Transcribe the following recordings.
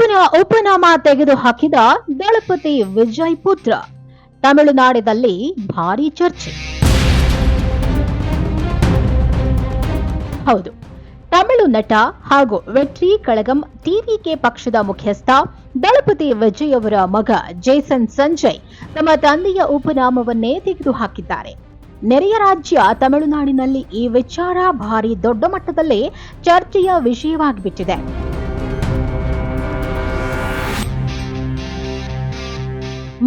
ಅಪ್ಪನ ಉಪನಾಮ ತೆಗೆದುಹಾಕಿದ ದಳಪತಿ ವಿಜಯ್ ಪುತ್ರ. ತಮಿಳುನಾಡಿನಲ್ಲಿ ಭಾರೀ ಚರ್ಚೆ. ಹೌದು, ತಮಿಳು ನಟ ಹಾಗೂ ವೆಟ್ರಿ ಕಳಗಂ ಟಿವಿಕೆ ಪಕ್ಷದ ಮುಖ್ಯಸ್ಥ ದಳಪತಿ ವಿಜಯ್ ಅವರ ಮಗ ಜೇಸನ್ ಸಂಜಯ್ ತಮ್ಮ ತಂದೆಯ ಉಪನಾಮವನ್ನೇ ತೆಗೆದುಹಾಕಿದ್ದಾರೆ. ನೆರೆಯ ರಾಜ್ಯ ತಮಿಳುನಾಡಿನಲ್ಲಿ ಈ ವಿಚಾರ ಭಾರಿ ದೊಡ್ಡ ಮಟ್ಟದಲ್ಲಿ ಚರ್ಚೆಯ ವಿಷಯವಾಗಿಬಿಟ್ಟಿದೆ.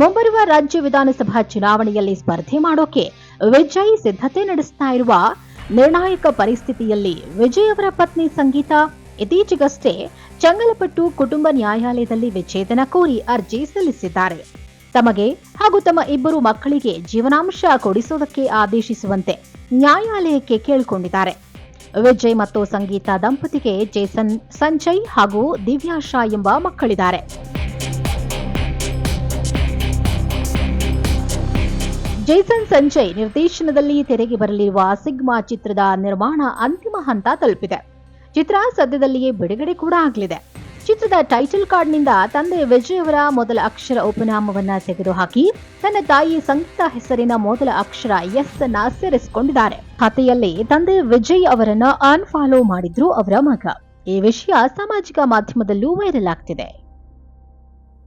ಮುಂಬರುವ ರಾಜ್ಯ ವಿಧಾನಸಭಾ ಚುನಾವಣೆಯಲ್ಲಿ ಸ್ಪರ್ಧೆ ಮಾಡೋಕೆ ವಿಜಯ್ ಸಿದ್ಧತೆ ನಡೆಸ್ತಾ ಇರುವ ನಿರ್ಣಾಯಕ ಪರಿಸ್ಥಿತಿಯಲ್ಲಿ ವಿಜಯ್ ಅವರ ಪತ್ನಿ ಸಂಗೀತಾ ಇತ್ತೀಚೆಗಷ್ಟೇ ಚಂಗಲಪಟ್ಟು ಕುಟುಂಬ ನ್ಯಾಯಾಲಯದಲ್ಲಿ ವಿಚ್ಛೇದನ ಕೋರಿ ಅರ್ಜಿ ಸಲ್ಲಿಸಿದ್ದಾರೆ. ತಮಗೆ ಹಾಗೂ ತಮ್ಮ ಇಬ್ಬರು ಮಕ್ಕಳಿಗೆ ಜೀವನಾಂಶ ಕೊಡಿಸುವುದಕ್ಕೆ ಆದೇಶಿಸುವಂತೆ ನ್ಯಾಯಾಲಯಕ್ಕೆ ಕೇಳಿಕೊಂಡಿದ್ದಾರೆ. ವಿಜಯ್ ಮತ್ತು ಸಂಗೀತಾ ದಂಪತಿಗೆ ಜೇಸನ್ ಸಂಜಯ್ ಹಾಗೂ ದಿವ್ಯಾಶಾ ಎಂಬ ಮಕ್ಕಳಿದ್ದಾರೆ. ಜೇಸನ್ ಸಂಜಯ್ ನಿರ್ದೇಶನದಲ್ಲಿ ತೆರೆಗೆ ಬರಲಿರುವ ಸಿಗ್ಮಾ ಚಿತ್ರದ ನಿರ್ಮಾಣ ಅಂತಿಮ ಹಂತ ತಲುಪಿದೆ. ಚಿತ್ರ ಸದ್ಯದಲ್ಲಿಯೇ ಬಿಡುಗಡೆ ಕೂಡ ಆಗಲಿದೆ. ಚಿತ್ರದ ಟೈಟಲ್ ಕಾರ್ಡ್ನಿಂದ ತಂದೆ ವಿಜಯ್ ಅವರ ಮೊದಲ ಅಕ್ಷರ ಉಪನಾಮವನ್ನ ತೆಗೆದುಹಾಕಿ ತನ್ನ ತಾಯಿ ಸಂಗೀತಾ ಹೆಸರಿನ ಮೊದಲ ಅಕ್ಷರ ಎಸ್ ಅನ್ನ ಸೇರಿಸಿಕೊಂಡಿದ್ದಾರೆ. ಖಾತೆಯಲ್ಲಿ ತಂದೆ ವಿಜಯ್ ಅವರನ್ನ ಅನ್ಫಾಲೋ ಮಾಡಿದ್ರು ಅವರ ಮಗ. ಈ ವಿಷಯ ಸಾಮಾಜಿಕ ಮಾಧ್ಯಮದಲ್ಲೂ ವೈರಲ್ ಆಗ್ತಿದೆ.